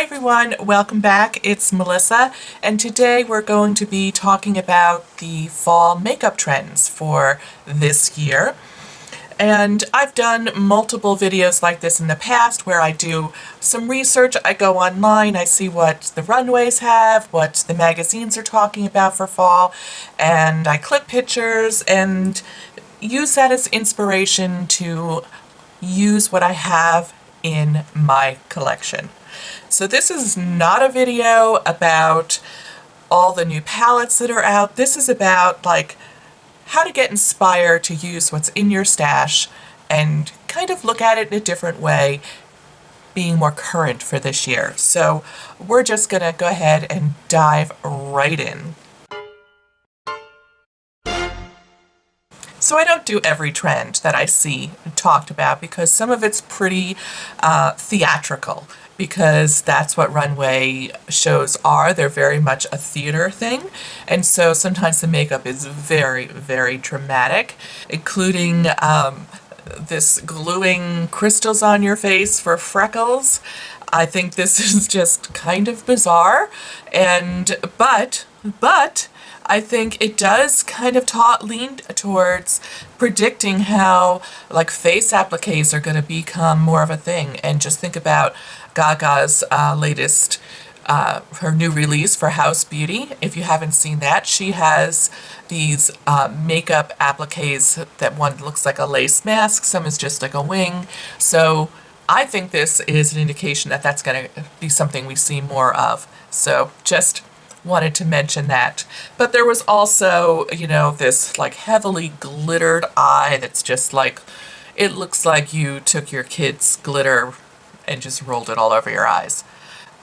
Hi everyone, welcome back. It's Melissa, and today we're going to be talking about the fall makeup trends for this year. And I've done multiple videos like this in the past where I do some research. I go online, I see what the runways have, what the magazines are talking about for fall, and I clip pictures and use that as inspiration to use what I have in my collection. So this is not a video about all the new palettes that are out. This is about like how to get inspired to use what's in your stash and kind of look at it in a different way, being more current for this year. So we're just gonna go ahead and dive right in. So I don't do every trend that I see talked about because some of it's pretty theatrical, because that's what runway shows are. They're very much a theater thing. And so sometimes the makeup is very, very dramatic, including this gluing crystals on your face for freckles. I think this is just kind of bizarre, and but I think it does kind of lean towards predicting how like face appliques are going to become more of a thing. And just think about Gaga's latest, her new release for House Beauty. If you haven't seen that, she has these makeup appliques that one looks like a lace mask, some is just like a wing. So I think this is an indication that that's going to be something we see more of. So just wanted to mention that. But there was also, you know, this like heavily glittered eye that's just like, it looks like you took your kid's glitter and just rolled it all over your eyes.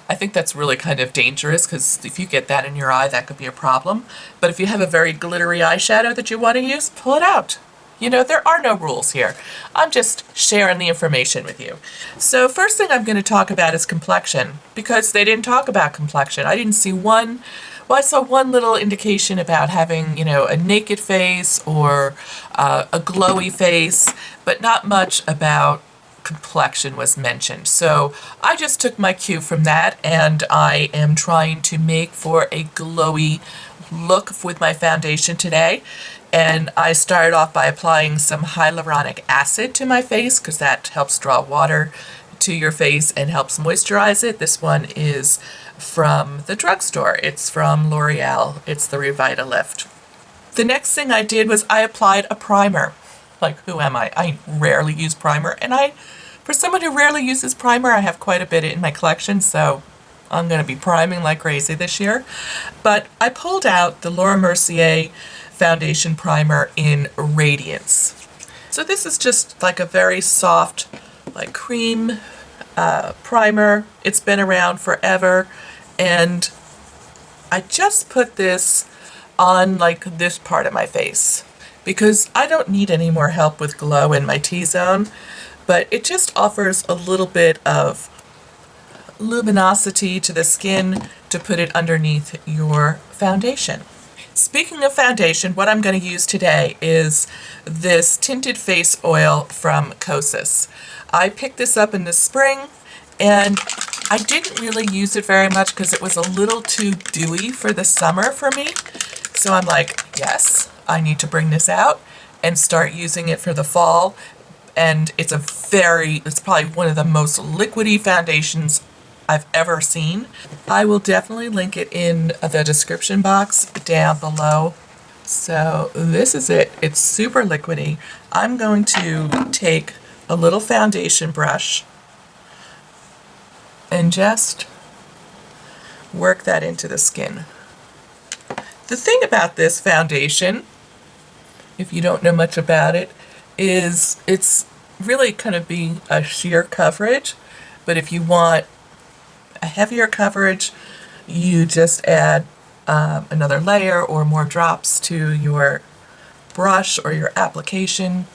I think that's really kind of dangerous, because if you get that in your eye, that could be a problem. But if you have a very glittery eyeshadow that you want to use, pull it out. You know, there are no rules here. I'm just sharing the information with you. So first thing I'm going to talk about is Complexion, because they didn't talk about Complexion. I didn't see one, well, I saw one little indication about having, you know, a naked face or a glowy face, but not much about Complexion was mentioned. So I just took my cue from that, and I am trying to make for a glowy look with my foundation today. And I started off by applying some hyaluronic acid to my face, because that helps draw water to your face and helps moisturize it. This one is from the drugstore. It's from L'Oreal. It's the Revitalift. The next thing I did was I applied a primer. Like, who am I? I rarely use primer, and for someone who rarely uses primer, I have quite a bit in my collection, so I'm going to be priming like crazy this year. But I pulled out the Laura Mercier foundation primer in Radiance. So this is just like a very soft, like cream primer. It's been around forever, and I just put this on like this part of my face because I don't need any more help with glow in my T-zone, but it just offers a little bit of luminosity to the skin to put it underneath your foundation. Speaking of foundation, what I'm going to use today is this tinted face oil from Kosas. I picked this up in the spring, and I didn't really use it very much because it was a little too dewy for the summer for me. So I'm like, yes, I need to bring this out and start using it for the fall. And it's probably one of the most liquidy foundations I've ever seen. I will definitely link it in the description box down below. So this is it. It's super liquidy. I'm going to take a little foundation brush and just work that into the skin. The thing about this foundation, if you don't know much about it, is it's really kind of being a sheer coverage, but if you want a heavier coverage, you just add another layer or more drops to your brush or your application.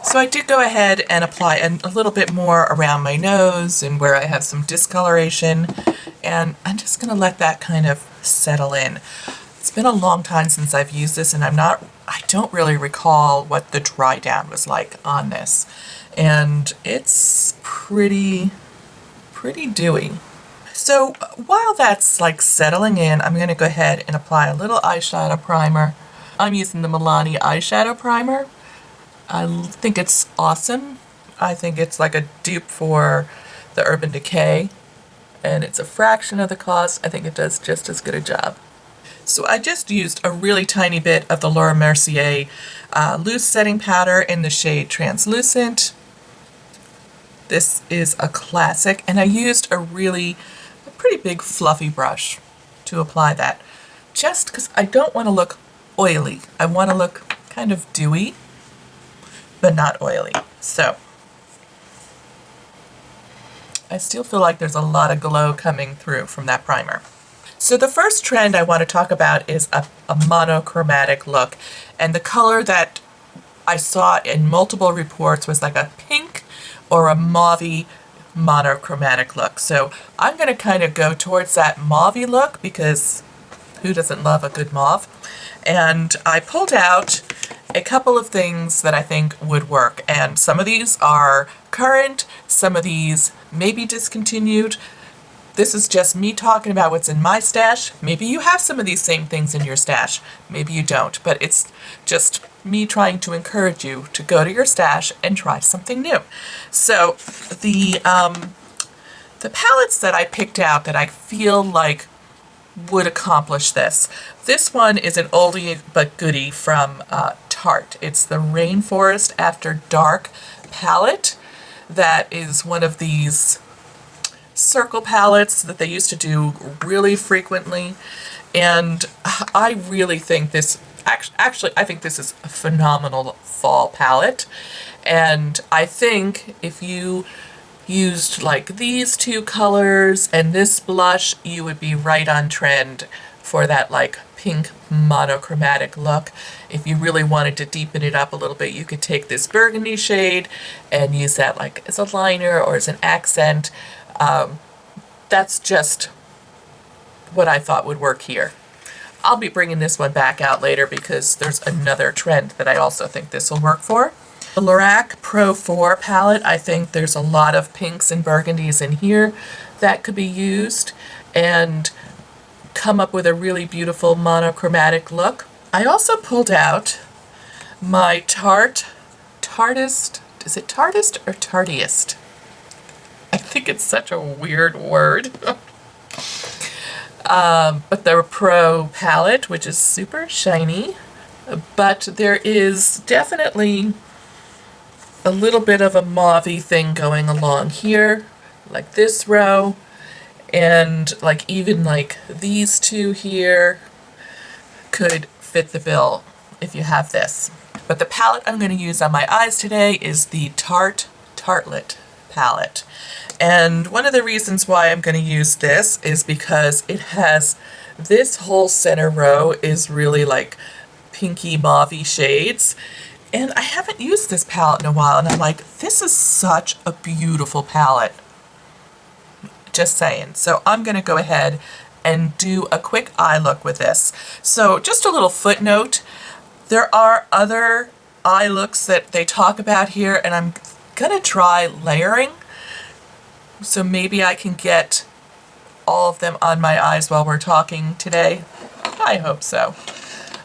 So I did go ahead and apply a little bit more around my nose and where I have some discoloration, and I'm just going to let that kind of settle in. It's been a long time since I've used this, and I don't really recall what the dry down was like on this, and it's pretty dewy. So while that's like settling in, I'm going to go ahead and apply a little eyeshadow primer. I'm using the Milani eyeshadow primer. I think it's awesome. I think it's like a dupe for the Urban Decay, and it's a fraction of the cost. I think it does just as good a job. So I just used a really tiny bit of the Laura Mercier loose setting powder in the shade Translucent. This is a classic, and I used a pretty big fluffy brush to apply that, just because I don't want to look oily. I want to look kind of dewy, but not oily. So I still feel like there's a lot of glow coming through from that primer. So the first trend I want to talk about is a monochromatic look, and the color that I saw in multiple reports was like a pink or a mauvey monochromatic look. So I'm going to kind of go towards that mauvey look, because who doesn't love a good mauve? And I pulled out a couple of things that I think would work, and some of these are current, some of these may be discontinued. This is just me talking about what's in my stash. Maybe you have some of these same things in your stash, maybe you don't, but it's just me trying to encourage you to go to your stash and try something new. So the palettes that I picked out that I feel like would accomplish this. This one is an oldie but goodie from Tarte. It's the Rainforest After Dark palette. That is one of these circle palettes that they used to do really frequently, and I really think this, actually I think this is a phenomenal fall palette, and I think if you used like these two colors and this blush, you would be right on trend for that like pink monochromatic look. If you really wanted to deepen it up a little bit, you could take this burgundy shade and use that like as a liner or as an accent. That's just what I thought would work here. I'll be bringing this one back out later because there's another trend that I also think this will work for. The Lorac Pro 4 palette, I think there's a lot of pinks and burgundies in here that could be used and come up with a really beautiful monochromatic look. I also pulled out my Tartist, is it Tartist or Tartiest? I think it's such a weird word. But the Pro palette, which is super shiny, but there is definitely a little bit of a mauvey thing going along here, like this row, and like even like these two here could fit the bill if you have this. But the palette I'm going to use on my eyes today is the Tarte Tartelette palette. And one of the reasons why I'm going to use this is because it has this whole center row is really like pinky mauvey shades. And I haven't used this palette in a while, and I'm like, this is such a beautiful palette. Just saying. So I'm going to go ahead and do a quick eye look with this. So just a little footnote, there are other eye looks that they talk about here, and I'm going to try layering. So maybe I can get all of them on my eyes while we're talking today. I hope so.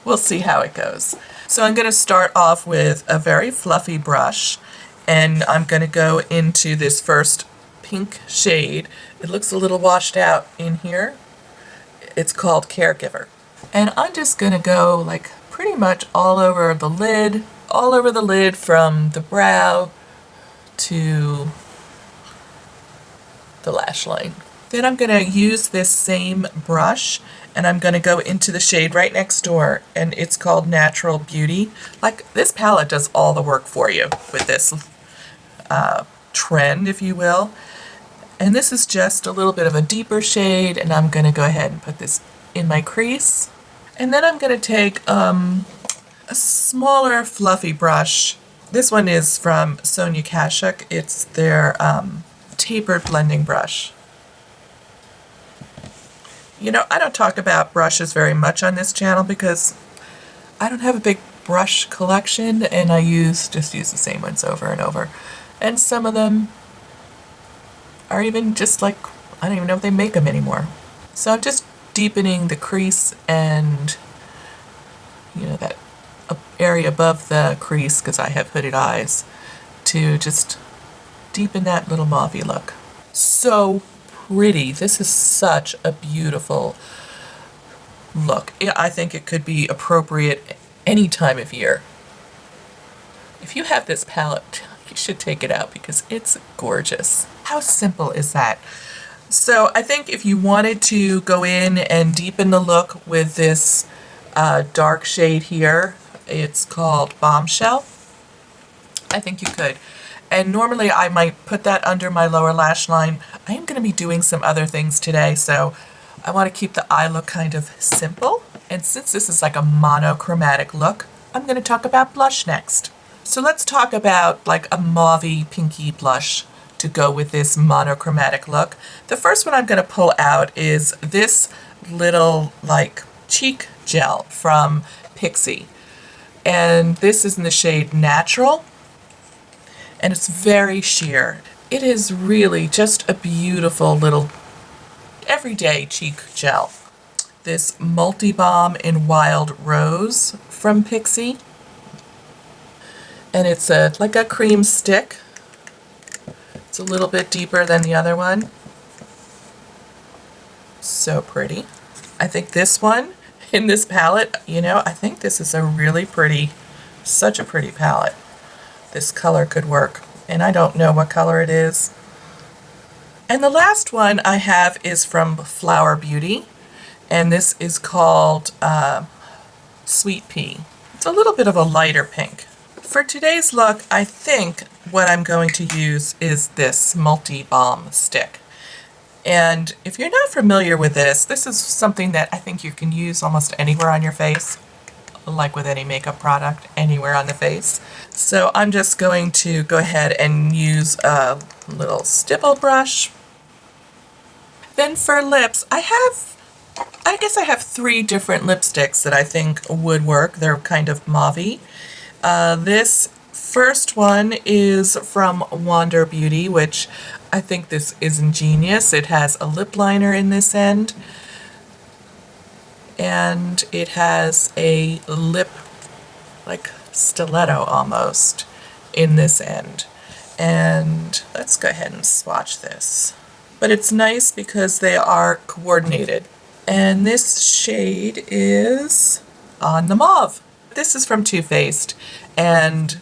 We'll see how it goes. So I'm going to start off with a very fluffy brush, and I'm going to go into this first pink shade. It looks a little washed out in here. It's called Caregiver. And I'm just going to go like pretty much all over the lid from the brow to the lash line. Then I'm going to use this same brush and I'm going to go into the shade right next door, and it's called Natural Beauty. Like, this palette does all the work for you with this trend, if you will. And this is just a little bit of a deeper shade, and I'm going to go ahead and put this in my crease. And then I'm going to take a smaller fluffy brush. This one is from Sonia Kashuk. It's their tapered blending brush. You know, I don't talk about brushes very much on this channel because I don't have a big brush collection, and I just use the same ones over and over. And some of them are even just like I don't even know if they make them anymore. So I'm just deepening the crease and, you know, that area above the crease, because I have hooded eyes, to just deepen that little mauvey look. So pretty. This is such a beautiful look. I think it could be appropriate any time of year. If you have this palette, you should take it out because it's gorgeous. How simple is that? So I think if you wanted to go in and deepen the look with this dark shade here, it's called Bombshell, I think you could. And normally I might put that under my lower lash line. I am going to be doing some other things today, so I want to keep the eye look kind of simple. And since this is like a monochromatic look, I'm going to talk about blush next. So let's talk about like a mauvey pinky blush to go with this monochromatic look. The first one I'm going to pull out is this little like cheek gel from Pixie. And this is in the shade Natural. And it's very sheer. It is really just a beautiful little everyday cheek gel. This Multi-Balm in Wild Rose from Pixie. And it's like a cream stick. It's a little bit deeper than the other one. So pretty. I think this one in this palette, you know, I think this is a really pretty, such a pretty palette. This color could work, and I don't know what color it is. And the last one I have is from Flower Beauty, and this is called Sweet Pea. It's a little bit of a lighter pink. For today's look, I think what I'm going to use is this Multi-Balm stick. And if you're not familiar with this, this is something that I think you can use almost anywhere on your face. Like with any makeup product, anywhere on the face. So I'm just going to go ahead and use a little stipple brush. Then for lips, I guess I have 3 different lipsticks that I think would work. They're kind of mauvey. This first one is from Wander Beauty, which I think this is ingenious. It has a lip liner in this end. And it has a lip, like stiletto almost, in this end. And let's go ahead and swatch this. But it's nice because they are coordinated. And this shade is On the Mauve. This is from Too Faced, and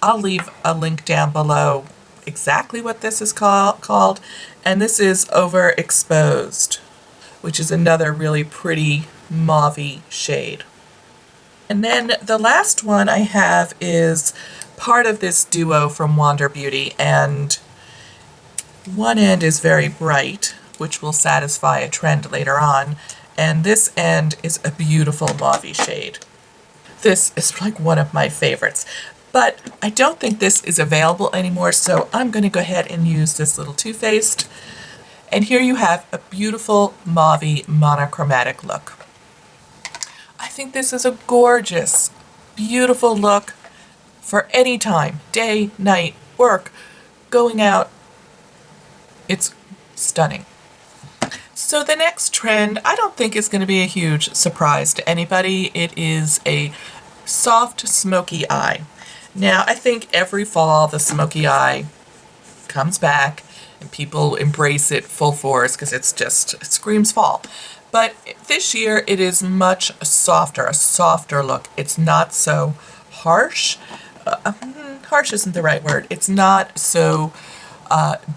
I'll leave a link down below exactly what this is called. And this is Overexposed, which is another really pretty mauvey shade. And then the last one I have is part of this duo from Wander Beauty, and one end is very bright, which will satisfy a trend later on, and this end is a beautiful mauvey shade. This is like one of my favorites, but I don't think this is available anymore, so I'm going to go ahead and use this little Too Faced. And here you have a beautiful mauvey monochromatic look. I think this is a gorgeous, beautiful look for any time, day, night, work, going out. It's stunning. So the next trend, I don't think is going to be a huge surprise to anybody. It is a soft smoky eye. Now, I think every fall the smoky eye comes back and people embrace it full force because it screams fall. But this year it is much softer, a softer look. It's not so harsh. Harsh isn't the right word. It's not so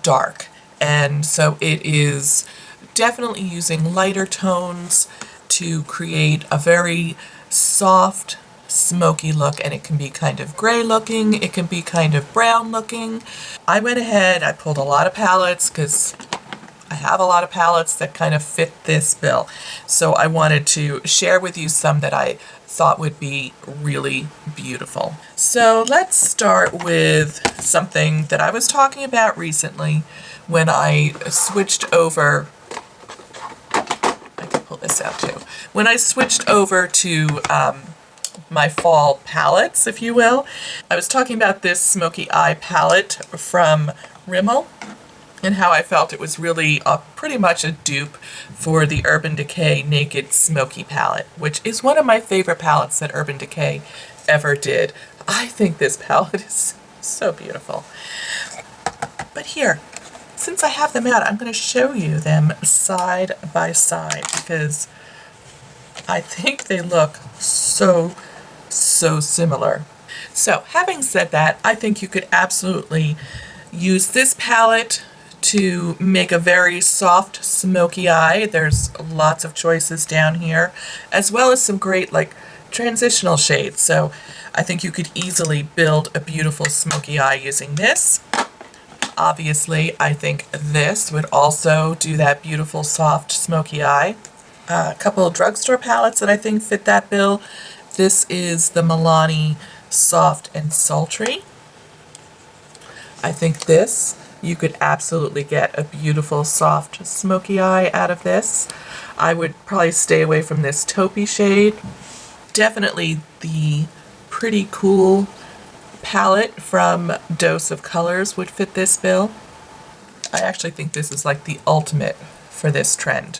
dark. And so it is definitely using lighter tones to create a very soft, smoky look, and it can be kind of gray looking, it can be kind of brown looking. I went ahead, I pulled a lot of palettes because I have a lot of palettes that kind of fit this bill. So I wanted to share with you some that I thought would be really beautiful. So let's start with something that I was talking about recently when I switched over. I can pull this out too. When I switched over to my fall palettes, if you will, I was talking about this Smoky Eye palette from Rimmel. and how I felt it was really pretty much a dupe for the Urban Decay Naked Smoky palette, which is one of my favorite palettes that Urban Decay ever did. I think this palette is so beautiful. But here, since I have them out, I'm going to show you them side by side because I think they look so similar. So having said that, I think you could absolutely use this palette to make a very soft smoky eye. There's lots of choices down here, as well as some great like transitional shades. So I think you could easily build a beautiful smoky eye using this. Obviously, I think this would also do that beautiful soft smoky eye. A couple of drugstore palettes that I think fit that bill. This is the Milani Soft and Sultry. I think this, you could absolutely get a beautiful soft smoky eye out of this. I would probably stay away from this taupey shade. Definitely the Pretty Cool palette from Dose of Colors would fit this bill. I actually think this is like the ultimate for this trend.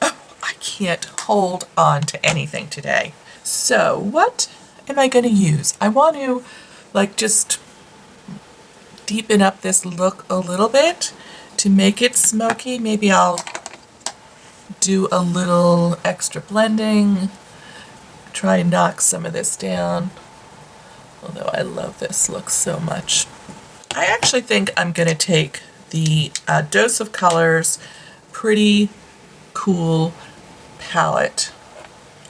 Oh, I can't hold on to anything today. So what am I going to use? I want to like just deepen up this look a little bit to make it smoky. Maybe I'll do a little extra blending, try and knock some of this down. Although I love this look so much. I actually think I'm going to take the Dose of Colors Pretty Cool palette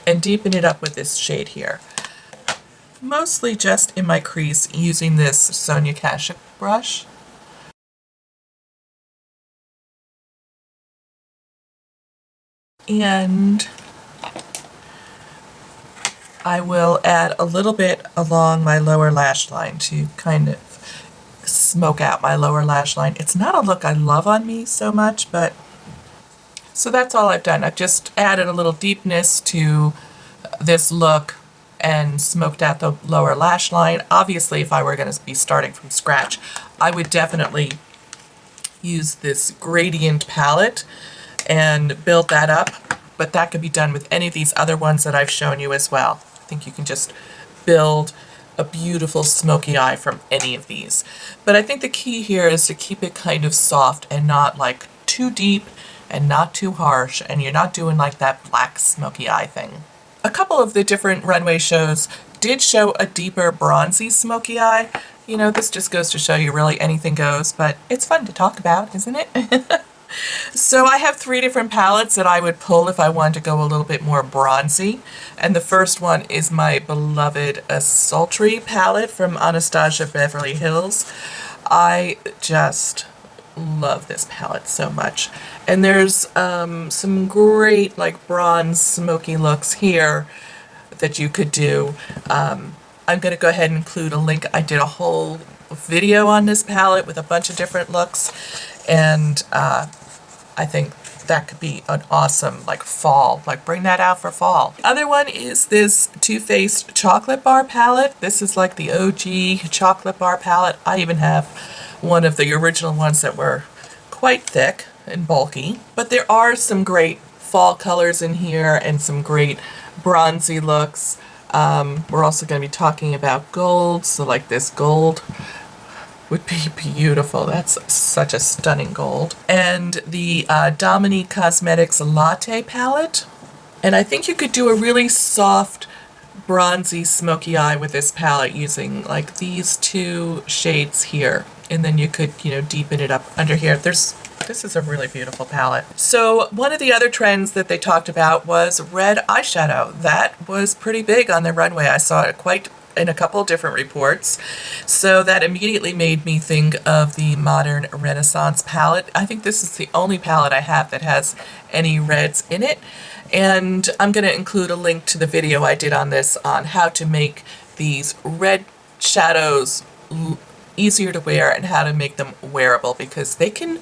and deepen it up with this shade here. Mostly just in my crease using this Sonia Kashuk brush. And I will add a little bit along my lower lash line to kind of smoke out my lower lash line. It's not a look I love on me so much, but so that's all I've done. I've just added a little deepness to this look and smoked out the lower lash line. Obviously, if I were going to be starting from scratch, I would definitely use this gradient palette and build that up, but that could be done with any of these other ones that I've shown you as well. I think you can just build a beautiful smoky eye from any of these. But I think the key here is to keep it kind of soft and not like too deep and not too harsh, and you're not doing like that black smoky eye thing. A couple of the different runway shows did show a deeper bronzy smoky eye. You know, this just goes to show you really anything goes, but it's fun to talk about, isn't it? So I have 3 different palettes that I would pull if I wanted to go a little bit more bronzy. And the first one is my beloved Sultry palette from Anastasia Beverly Hills. I just love this palette so much. And there's some great like bronze smoky looks here that you could do. I'm going to go ahead and include a link. I did a whole video on this palette with a bunch of different looks, and I think that could be an awesome like fall, like bring that out for fall. Other one is this Too Faced chocolate bar palette. This is like the OG chocolate bar palette. I even have one of the original ones that were quite thick and bulky, but there are some great fall colors in here and some great bronzy looks. We're also going to be talking about gold, so like this gold would be beautiful. That's such a stunning gold. And the Dominique Cosmetics Latte palette. And I think you could do a really soft, bronzy, smoky eye with this palette using like these 2 shades here. And then you could, you know, deepen it up under here. This is a really beautiful palette. So one of the other trends that they talked about was red eyeshadow. That was pretty big on the runway. I saw it quite in a couple of different reports. So that immediately made me think of the Modern Renaissance palette. I think this is the only palette I have that has any reds in it. And I'm going to include a link to the video I did on this on how to make these red shadows easier to wear and how to make them wearable, because they can,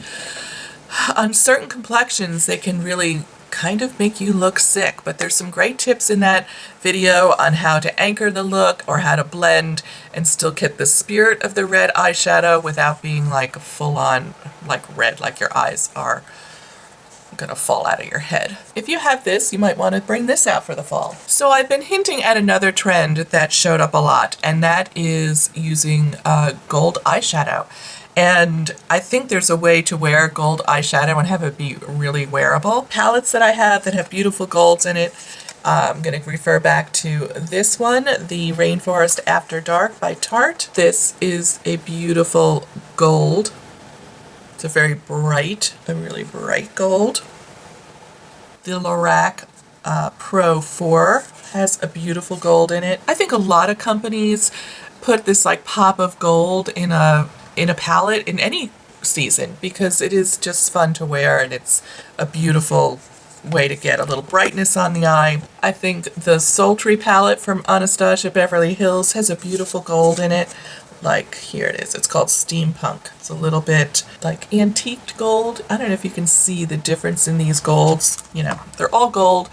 on certain complexions, they can really kind of make you look sick. But there's some great tips in that video on how to anchor the look or how to blend and still get the spirit of the red eyeshadow without being like full on like red, like your eyes are gonna fall out of your head. If you have this, you might want to bring this out for the fall. So I've been hinting at another trend that showed up a lot, and that is using gold eyeshadow. And I think there's a way to wear gold eyeshadow and have it be really wearable. Palettes that I have that have beautiful golds in it, I'm going to refer back to this one, the Rainforest After Dark by Tarte. This is a beautiful gold. It's a very bright, a really bright gold. The Lorac Pro 4 has a beautiful gold in it. I think a lot of companies put this like pop of gold in a palette in any season because it is just fun to wear and it's a beautiful way to get a little brightness on the eye. I think the Sultry palette from Anastasia Beverly Hills has a beautiful gold in it. Like, here it is. It's called Steampunk. It's a little bit like antiqued gold. I don't know if you can see the difference in these golds. You know, they're all gold,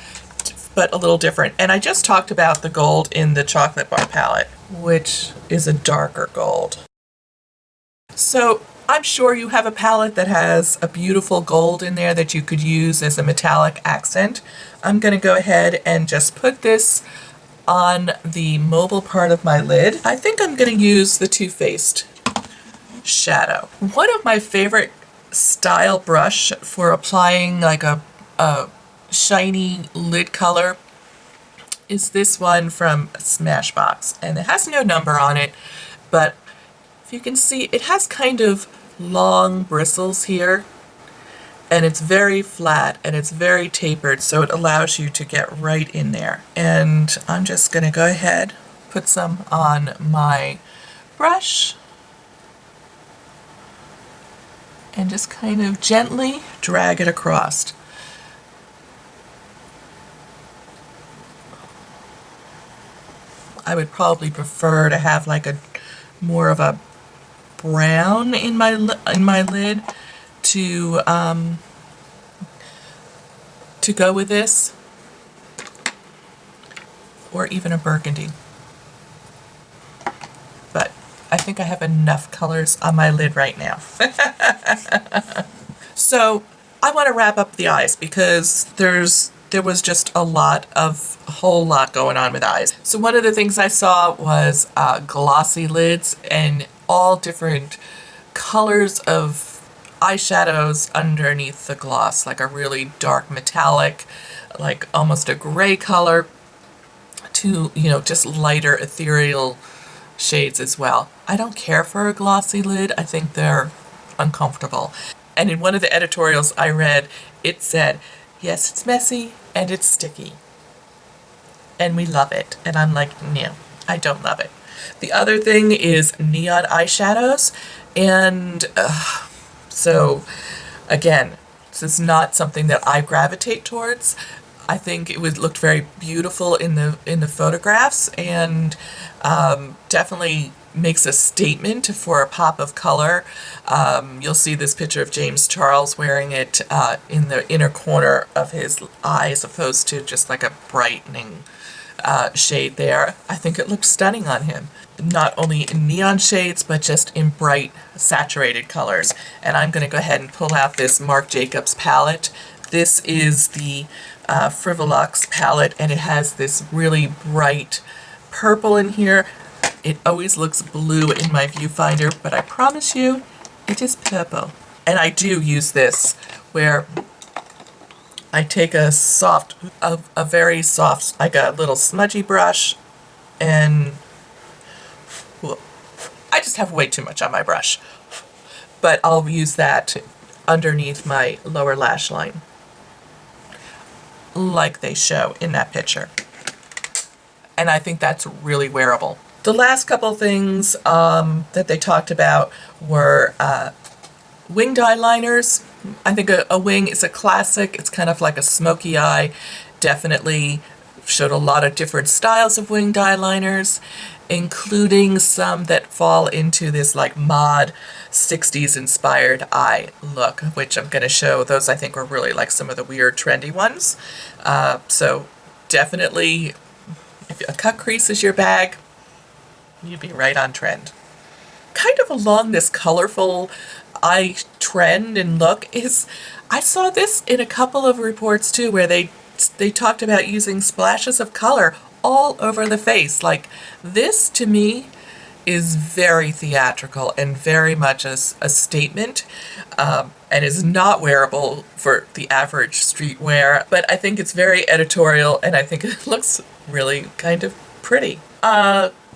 but a little different. And I just talked about the gold in the Chocolate Bar palette, which is a darker gold. So I'm sure you have a palette that has a beautiful gold in there that you could use as a metallic accent. I'm going to go ahead and just put this on the mobile part of my lid. I think I'm going to use the Too Faced shadow. One of my favorite style brush for applying like a shiny lid color is this one from Smashbox, and it has no number on it, but if you can see, it has kind of long bristles here, and it's very flat and it's very tapered, so it allows you to get right in there. And I'm just going to go ahead, put some on my brush, and just kind of gently drag it across. I would probably prefer to have like a more of a brown in my lid to go with this, or even a burgundy. But I think I have enough colors on my lid right now. So I want to wrap up the eyes because there was just a whole lot going on with eyes. So one of the things I saw was glossy lids and all different colors of eyeshadows underneath the gloss, like a really dark metallic, like almost a gray color, to, you know, just lighter ethereal shades as well. I don't care for a glossy lid. I think they're uncomfortable. And in one of the editorials I read, it said, yes, it's messy and it's sticky, and we love it. And I'm like, no, I don't love it. The other thing is neon eyeshadows, and so again, this is not something that I gravitate towards. I think it looked very beautiful in the photographs, and definitely makes a statement for a pop of color. You'll see this picture of James Charles wearing it in the inner corner of his eye as opposed to just like a brightening shade there. I think it looked stunning on him. Not only in neon shades, but just in bright, saturated colors. And I'm going to go ahead and pull out this Marc Jacobs palette. This is the Frivolux palette, and it has this really bright purple in here. It always looks blue in my viewfinder, but I promise you, it is purple. And I do use this where I take a very soft, like a little smudgy brush, and well, I just have way too much on my brush. But I'll use that underneath my lower lash line, like they show in that picture. And I think that's really wearable. The last couple things that they talked about were winged eyeliners. I think a wing is a classic. It's kind of like a smoky eye. Definitely showed a lot of different styles of winged eyeliners. including some that fall into this like mod 60s inspired eye look, which I'm going to show. Those I think are really like some of the weird trendy ones. So definitely, if a cut crease is your bag, you'd be right on trend. Kind of along this colorful eye trend and look is, I saw this in a couple of reports too, where they talked about using splashes of color all over the face. Like, this to me is very theatrical and very much a statement, and is not wearable for the average street wear, but I think it's very editorial and I think it looks really kind of pretty.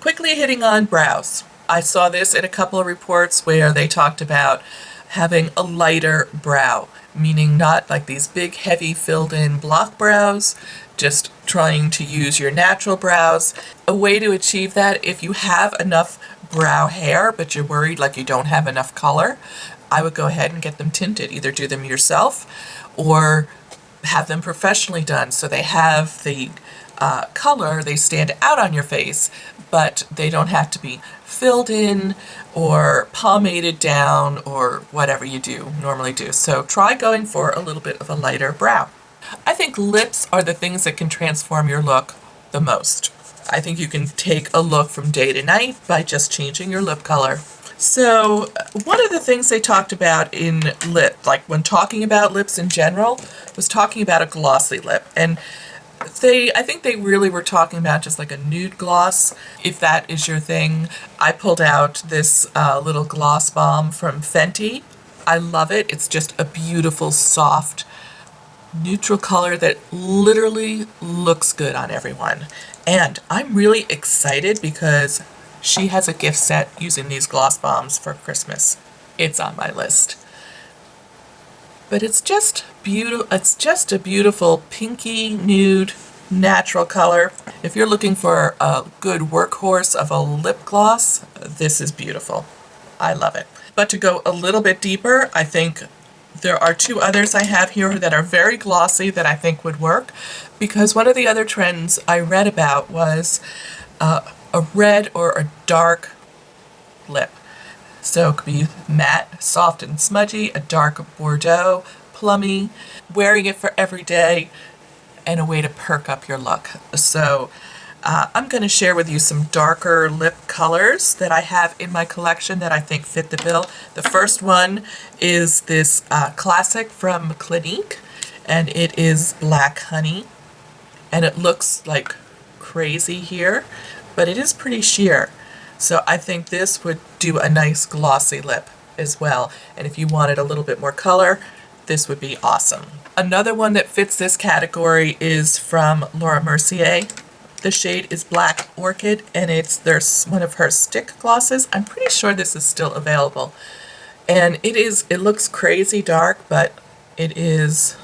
Quickly hitting on brows. I saw this in a couple of reports where they talked about having a lighter brow, meaning not like these big, heavy, filled-in block brows, just trying to use your natural brows. A way to achieve that, if you have enough brow hair, but you're worried like you don't have enough color, I would go ahead and get them tinted. Either do them yourself or have them professionally done so they have the color, they stand out on your face, but they don't have to be filled in or pomaded down or whatever you normally do. So try going for a little bit of a lighter brow. I think lips are the things that can transform your look the most. I think you can take a look from day to night by just changing your lip color. So one of the things they talked about in lip, like when talking about lips in general, was talking about a glossy lip. And I think they really were talking about just like a nude gloss, if that is your thing. I pulled out this little gloss bomb from Fenty. I love it. It's just a beautiful, soft, neutral color that literally looks good on everyone. And I'm really excited because she has a gift set using these gloss bombs for Christmas. It's on my list. But it's just beautiful. It's just a beautiful pinky nude natural color. If you're looking for a good workhorse of a lip gloss, this is beautiful. I love it. But to go a little bit deeper, I think there are two others I have here that are very glossy that I think would work, because one of the other trends I read about was a red or a dark lip. So it could be matte, soft and smudgy, a dark Bordeaux, plummy, wearing it for every day, and a way to perk up your look. So I'm going to share with you some darker lip colors that I have in my collection that I think fit the bill. The first one is this classic from Clinique, and it is Black Honey. And it looks like crazy here, but it is pretty sheer. So I think this would do a nice glossy lip as well. And if you wanted a little bit more color, this would be awesome. Another one that fits this category is from Laura Mercier. The shade is Black Orchid, and there's one of her stick glosses. I'm pretty sure this is still available. And it looks crazy dark, but it is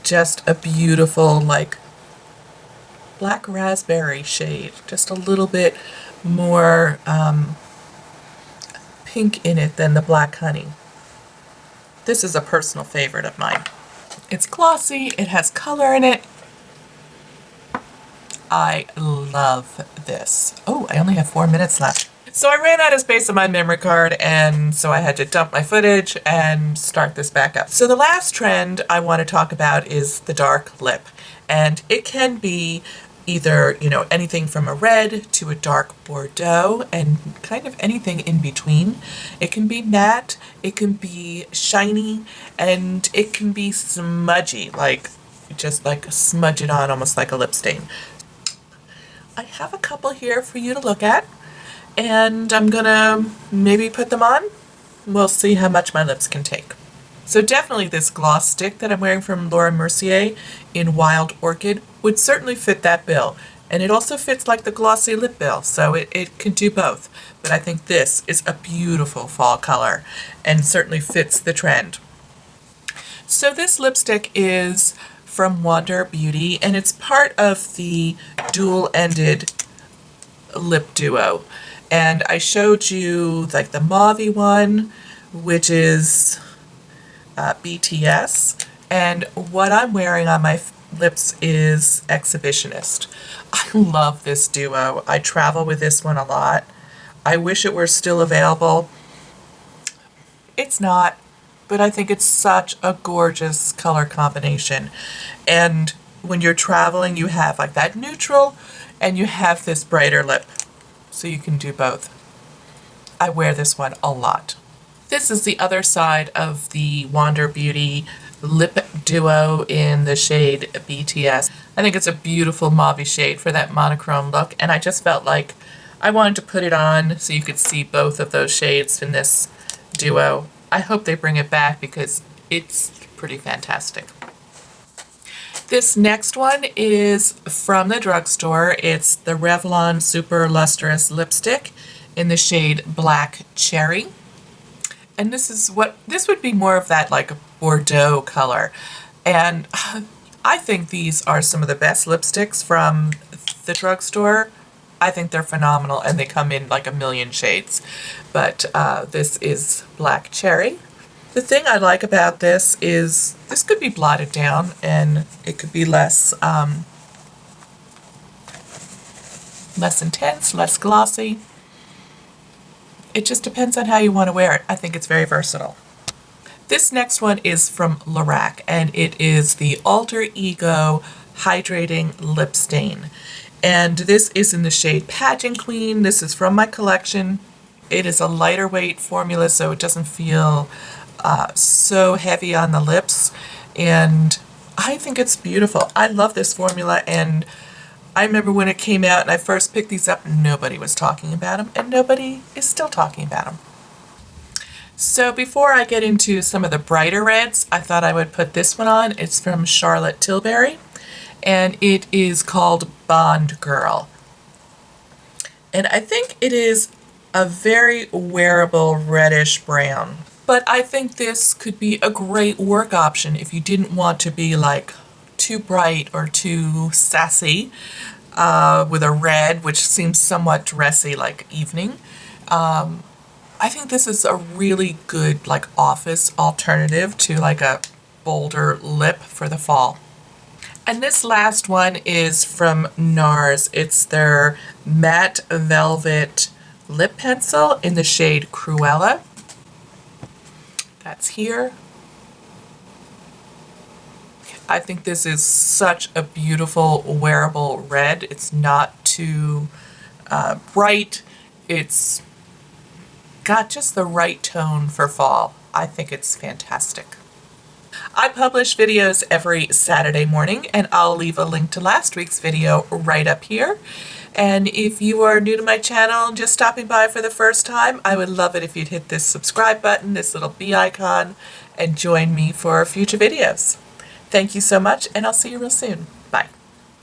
just a beautiful, like, black raspberry shade. Just a little bit more pink in it than the Black Honey. This is a personal favorite of mine. It's glossy, it has color in it. I love this. Oh, I only have 4 minutes left. So I ran out of space on my memory card, and so I had to dump my footage and start this back up. So the last trend I want to talk about is the dark lip. And it can be either, anything from a red to a dark Bordeaux and kind of anything in between. It can be matte, it can be shiny, and it can be smudgy, like just like smudge it on almost like a lip stain. I have a couple here for you to look at, and I'm gonna maybe put them on. We'll see how much my lips can take. So definitely this gloss stick that I'm wearing from Laura Mercier in Wild Orchid would certainly fit that bill. And it also fits like the glossy lip bill, so it can do both. But I think this is a beautiful fall color and certainly fits the trend. So this lipstick is from Wander Beauty, and it's part of the dual-ended lip duo. And I showed you like the mauve one, which is BTS, and what I'm wearing on my lips is Exhibitionist. I love this duo. I travel with this one a lot. I wish it were still available. It's not, but I think it's such a gorgeous color combination. And when you're traveling, you have like that neutral and you have this brighter lip. So you can do both. I wear this one a lot. This is the other side of the Wander Beauty lip duo in the shade BTS. I think it's a beautiful mauve shade for that monochrome look, and I just felt like I wanted to put it on so you could see both of those shades in this duo. I hope they bring it back because it's pretty fantastic. This next one is from the drugstore. It's the Revlon Super Lustrous Lipstick in the shade Black Cherry. And this would be more of that like Bordeaux color. And I think these are some of the best lipsticks from the drugstore. I think they're phenomenal, and they come in like a million shades. But this is Black Cherry. The thing I like about this is this could be blotted down and it could be less intense, less glossy. It just depends on how you want to wear it. I think it's very versatile. This next one is from Lorac, and it is the Alter Ego Hydrating Lip Stain. And this is in the shade Pageant Queen. This is from my collection. It is a lighter weight formula, so it doesn't feel so heavy on the lips. And I think it's beautiful. I love this formula, and I remember when it came out and I first picked these up, nobody was talking about them, and nobody is still talking about them. So before I get into some of the brighter reds, I thought I would put this one on. It's from Charlotte Tilbury, and it is called Bond Girl. And I think it is a very wearable reddish brown. But I think this could be a great work option if you didn't want to be like too bright or too sassy with a red, which seems somewhat dressy like evening. I think this is a really good like office alternative to like a bolder lip for the fall. And this last one is from NARS. It's their Matte Velvet Lip Pencil in the shade Cruella. That's here. I think this is such a beautiful wearable red. It's not too bright. It's got just the right tone for fall. I think it's fantastic. I publish videos every Saturday morning, and I'll leave a link to last week's video right up here. And if you are new to my channel and just stopping by for the first time, I would love it if you'd hit this subscribe button, this little bee icon, and join me for future videos. Thank you so much, and I'll see you real soon. Bye.